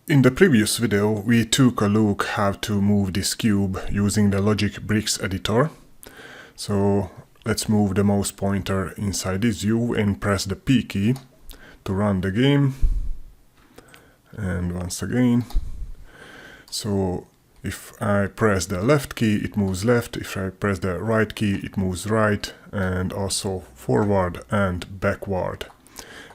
In the previous video, we took a look how to move this cube using the Logic Bricks editor. So let's move the mouse pointer inside this view and press the P key to run the game. And once again, so if I press the left key, it moves left. If I press the right key, it moves right, and also forward and backward.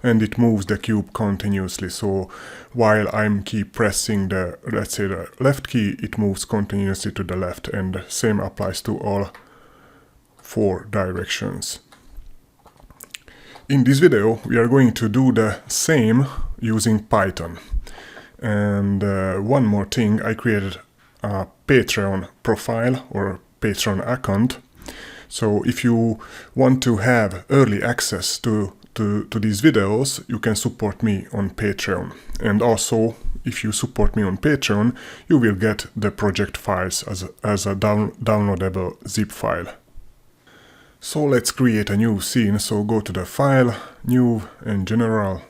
And it moves the cube continuously. So while I'm keep pressing the, let's say, the left key, it moves continuously to the left, and the same applies to all 4 directions. In this video, we are going to do the same using Python. And one more thing, I created a Patreon profile or Patreon account. So if you want to have early access to these videos, you can support me on Patreon. And also, if you support me on Patreon, you will get the project files as a downloadable zip file. So let's create a new scene. So go to the File, New and General.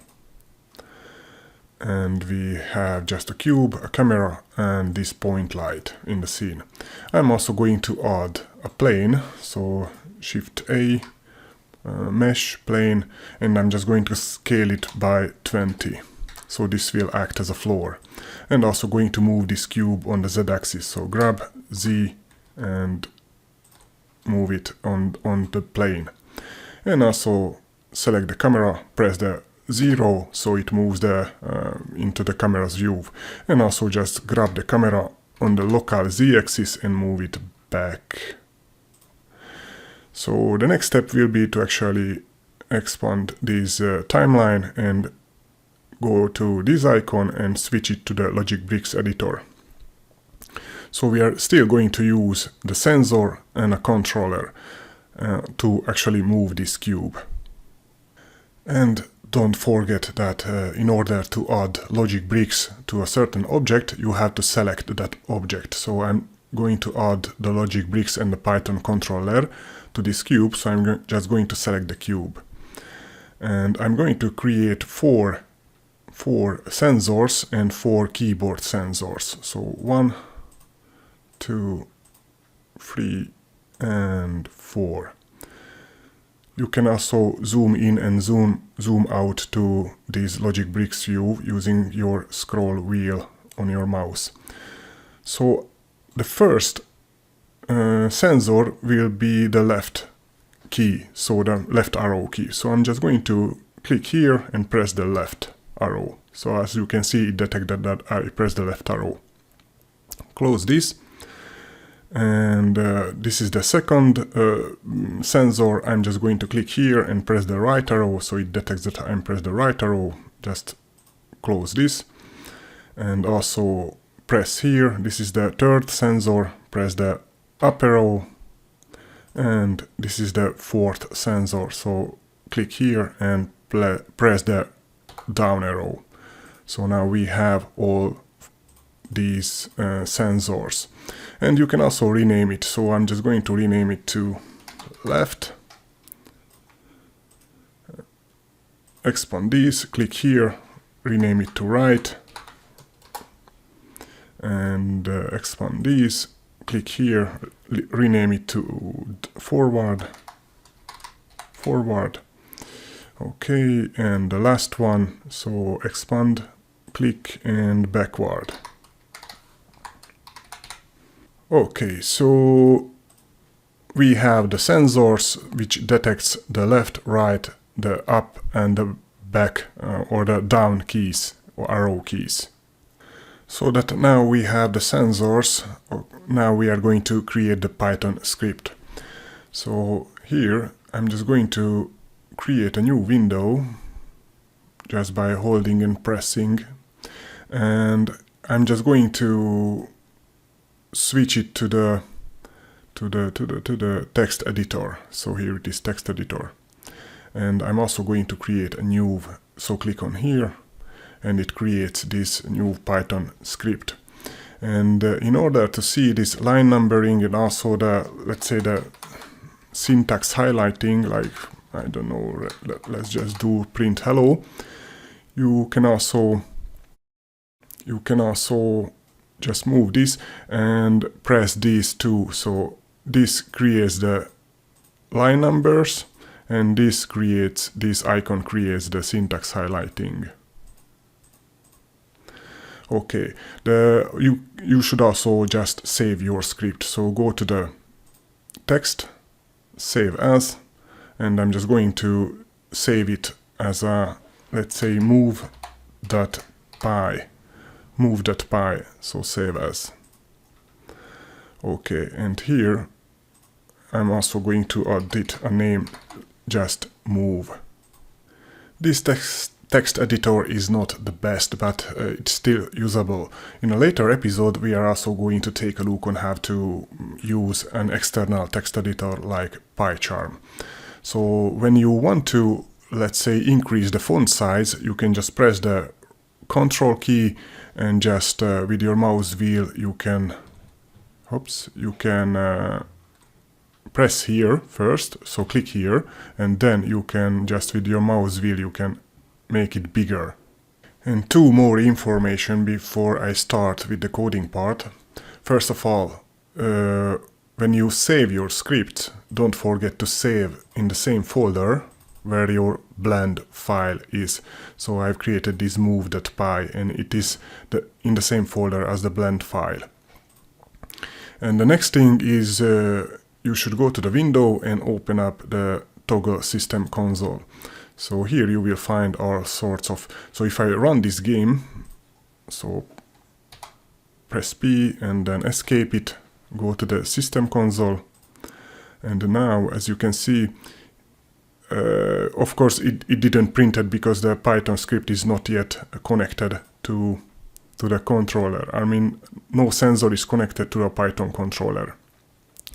And we have just a cube, a camera, and this point light in the scene. I'm also going to add a plane. So Shift A, mesh plane, and I'm just going to scale it by 20. So this will act as a floor. And also going to move this cube on the Z-axis. So grab Z and move it on the plane. And also select the camera, press the 0 so it moves into the camera's view. And also just grab the camera on the local Z-axis and move it back. So the next step will be to actually expand this timeline and go to this icon and switch it to the Logic Bricks editor. So we are still going to use the sensor and a controller to actually move this cube. And don't forget that in order to add Logic Bricks to a certain object, you have to select that object. So I'm going to add the Logic Bricks and the Python controller to this cube, so I'm just going to select the cube. And I'm going to create four sensors and 4 keyboard sensors. So 1, 2, 3, and 4. You can also zoom in and zoom out to this Logic Bricks view using your scroll wheel on your mouse. So the first sensor will be the left key, so the left arrow key. So I'm just going to click here and press the left arrow. So as you can see, it detected that I pressed the left arrow. Close this. And this is the second sensor. I'm just going to click here and press the right arrow, so it detects that I pressed the right arrow. Just close this. And also press here. This is the third sensor. Press the up arrow. And this is the 4th sensor. So click here and press the down arrow. So now we have all these sensors. And you can also rename it. So I'm just going to rename it to left. Expand this, click here, rename it to right. And expand this, click here, rename it to forward. Okay, and the last one, so expand, click, and backward. Okay, so we have the sensors which detects the left, right, the up and the back or the down keys or arrow keys. So that now we have the sensors, now we are going to create the Python script. So here I'm just going to create a new window just by holding and pressing, and I'm just going to switch it to the text editor. So here it is, text editor. And I'm also going to create a new, so click on here and it creates this new Python script. And in order to see this line numbering and also the, let's say, the syntax highlighting, like, I don't know, let's just do print hello, you can also you can also just move this and press these two. So this creates the line numbers, and this icon creates the syntax highlighting. Okay, you should also just save your script. So go to the text, save as, and I'm just going to save it as a, let's say, move.py, so save as. Okay, and here I'm also going to add it a name, just move. This text editor is not the best, but it's still usable. In a later episode, we are also going to take a look on how to use an external text editor like PyCharm. So when you want to, let's say, increase the font size, you can just press the Control key and just with your mouse wheel you can press here first, so click here, and then you can just with your mouse wheel you can make it bigger. And two more information before I start with the coding part. First of all, when you save your script, don't forget to save in the same folder where your blend file is. So I've created this move.py, and it is in the same folder as the blend file. And the next thing is you should go to the window and open up the Toggle System Console. So here you will find all sorts of, so if I run this game, so press P and then escape it, go to the System Console, and now as you can see, of course it didn't print it because the Python script is not yet connected to the controller. I mean, no sensor is connected to a Python controller.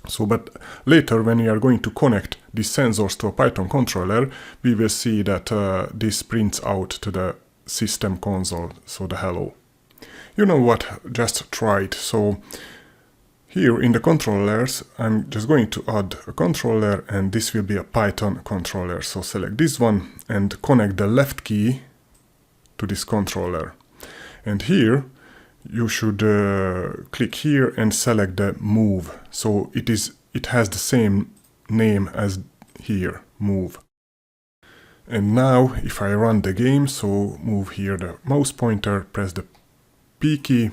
So, but later when we are going to connect these sensors to a Python controller, we will see that this prints out to the system console, so the hello. You know what, just try it. So here in the controllers, I'm just going to add a controller, and this will be a Python controller. So select this one and connect the left key to this controller. And here you should click here and select the move. So it has the same name as here, move. And now if I run the game, so move here the mouse pointer, press the P key,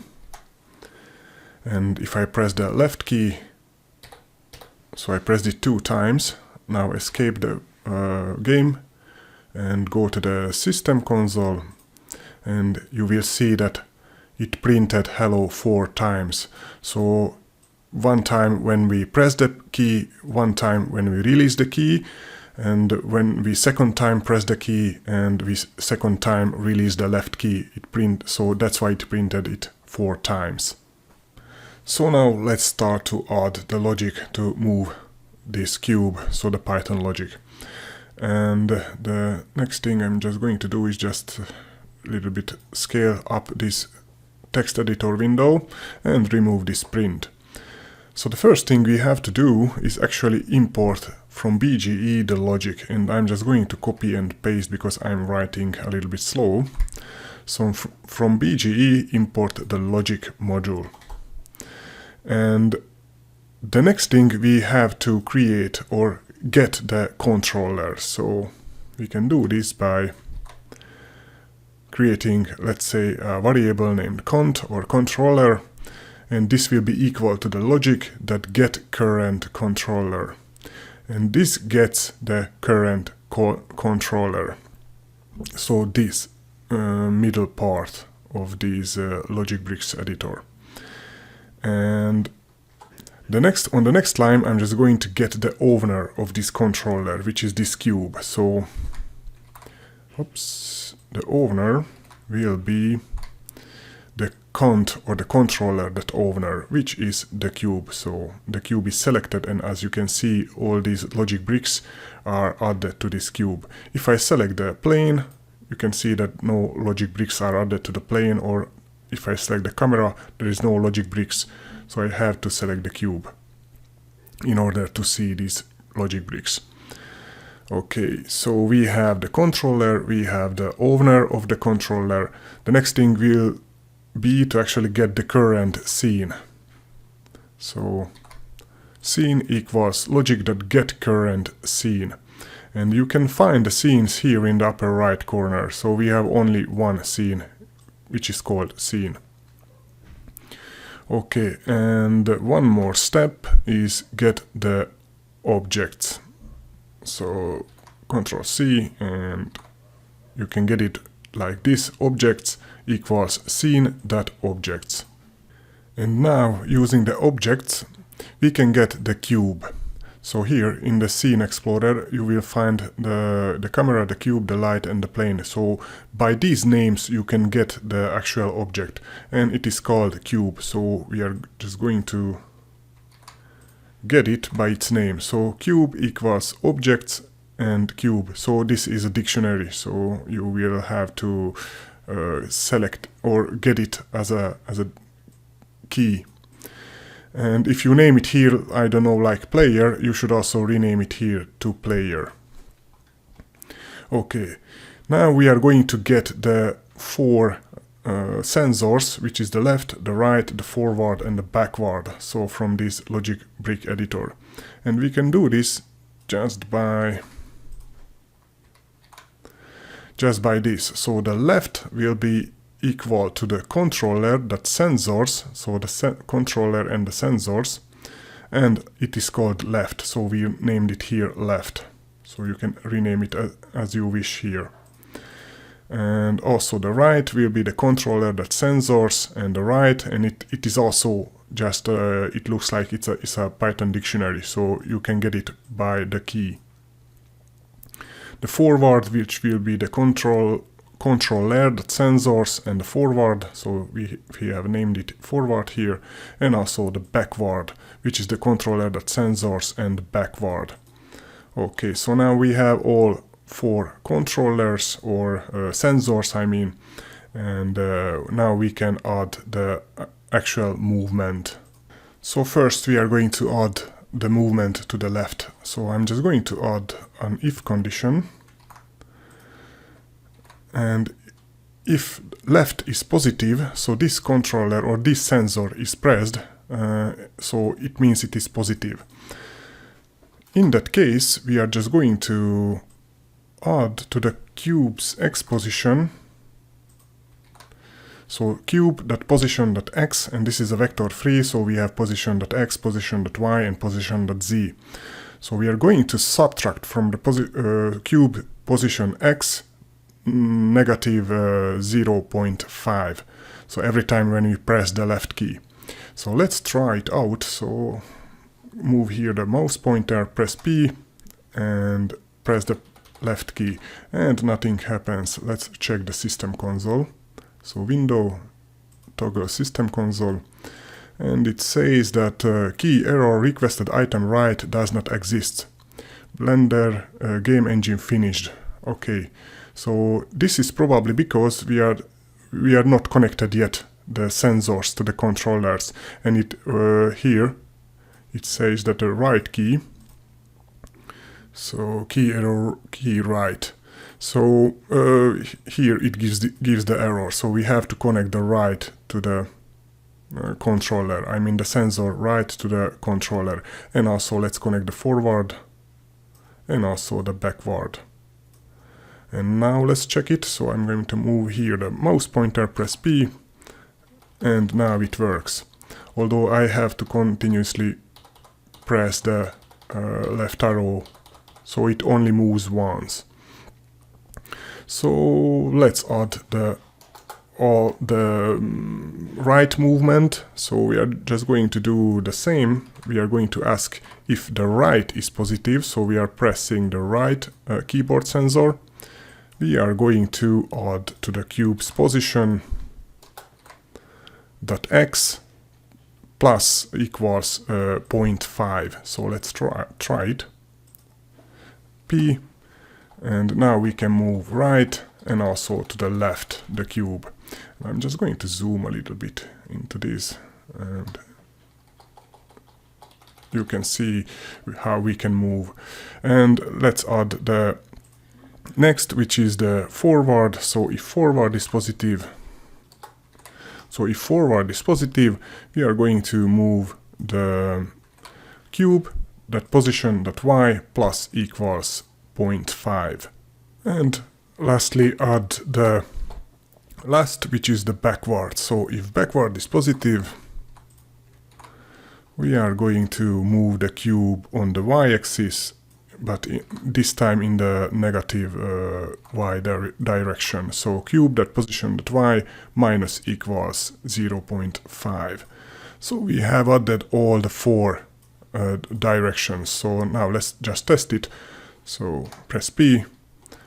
and if I press the left key, so I pressed it 2 times, now escape the game and go to the system console, and you will see that it printed hello 4 times. So 1 time when we press the key, 1 time when we release the key, and when we second time press the key and we second time release the left key, it print. So that's why it printed it 4 times. So now let's start to add the logic to move this cube, so the Python logic. And the next thing I'm just going to do is just a little bit scale up this text editor window and remove this print. So the first thing we have to do is actually import from BGE the logic, and I'm just going to copy and paste because I'm writing a little bit slow. So from BGE import the logic module. And the next thing we have to create or get the controller. So we can do this by creating, let's say, a variable named cont or controller, and this will be equal to the logic that get current controller, and this gets the current controller. So this middle part of this logic bricks editor. And on the next line, I'm just going to get the owner of this controller, which is this cube. So, the owner will be the cont or the controller that owner, which is the cube. So the cube is selected, and as you can see, all these logic bricks are added to this cube. If I select the plane, you can see that no logic bricks are added to the plane, or if I select the camera, there is no logic bricks. So I have to select the cube in order to see these logic bricks. Okay, so we have the controller, we have the owner of the controller. The next thing be to actually get the current scene. So scene equals logic.getCurrent scene. And you can find the scenes here in the upper right corner. So we have only one scene, which is called scene. Okay, and one more step is get the objects. So Control C, and you can get it like this: objects equals scene.objects. And now, using the objects, we can get the cube. So here in the Scene Explorer, you will find the camera, the cube, the light, and the plane. So by these names, you can get the actual object, and it is called cube. So we are just going to get it by its name. So cube equals objects and cube. So this is a dictionary. So you will have to select or get it as a key. And if you name it here, I don't know, like player, you should also rename it here to player. Okay, now we are going to get the four sensors, which is the left, the right, the forward, and the backward. So from this logic brick editor. And we can do this just by this. So the left will be equal to the controller that sensors, so the controller and the sensors, and it is called left, so we named it here left. So you can rename it as you wish here. And also the right will be the controller that sensors and the right, and it is also just it looks like it's a Python dictionary, so you can get it by the key. The forward, which will be the controller that sensors and the forward, so we have named it forward here, and also the backward, which is the controller that sensors and backward. Okay, so now we have all four controllers or sensors, I mean, and now we can add the actual movement. So first we are going to add the movement to the left. So I'm just going to add an if condition. And if left is positive, so this controller or this sensor is pressed, so it means it is positive. In that case, we are just going to add to the cube's x position. So cube.position.x, and this is a vector free, so we have position.x, position.y, and position.z. So we are going to subtract from the cube position x negative 0.5. So every time when we press the left key. So let's try it out. So move here the mouse pointer, press P, and press the left key, and nothing happens. Let's check the system console. So window, toggle system console, and it says that key error requested item right does not exist. Blender game engine finished. Okay, so this is probably because we are not connected yet the sensors to the controllers, and it here it says that the right key. So key error, key right. So here it gives the error. So we have to connect the right to the controller. I mean the sensor right to the controller. And also let's connect the forward and also the backward. And now let's check it. So I'm going to move here the mouse pointer, press P, and now it works. Although I have to continuously press the left arrow, so it only moves once. So let's add all the right movement. So we are just going to do the same. We are going to ask if the right is positive. So we are pressing the right keyboard sensor. We are going to add to the cube's position .x plus equals 0.5. So let's try it. P, and now we can move right and also to the left the cube. I'm just going to zoom a little bit into this, and you can see how we can move. And let's add the next, which is the forward. So if forward is positive, So if forward is positive, we are going to move the cube, that position, that y, plus equals 0.5. And lastly, add the last, which is the backward. So if backward is positive, we are going to move the cube on the y-axis, but this time in the negative y direction. So cube, that position, that y, minus equals 0.5. So we have added all the 4 directions. So now let's just test it. So press P.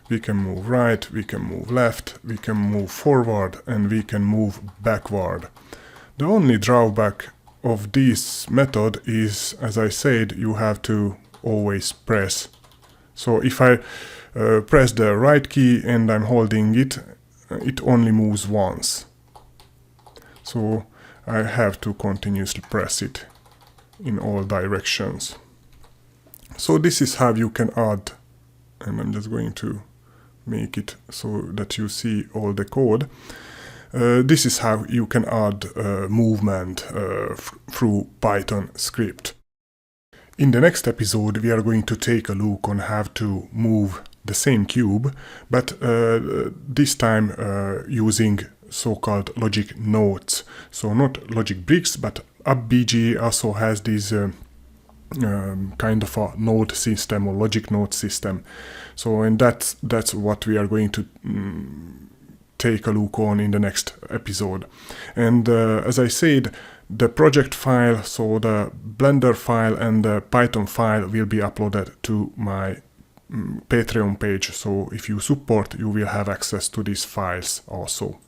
We can move right, we can move left, we can move forward, and we can move backward. The only drawback of this method is, as I said, you have to always press. So if I press the right key and I'm holding it, it only moves once. So I have to continuously press it in all directions. So this is how you can add, and I'm just going to make it so that you see all the code. This is how you can add movement through Python script. In the next episode, we are going to take a look on how to move the same cube, but this time using so-called logic nodes. So not logic bricks, but UPBGE also has this kind of a node system or logic node system. So and that's what we are going to take a look on in the next episode. And as I said, the project file, so the Blender file and the Python file will be uploaded to my Patreon page. So if you support, you will have access to these files also.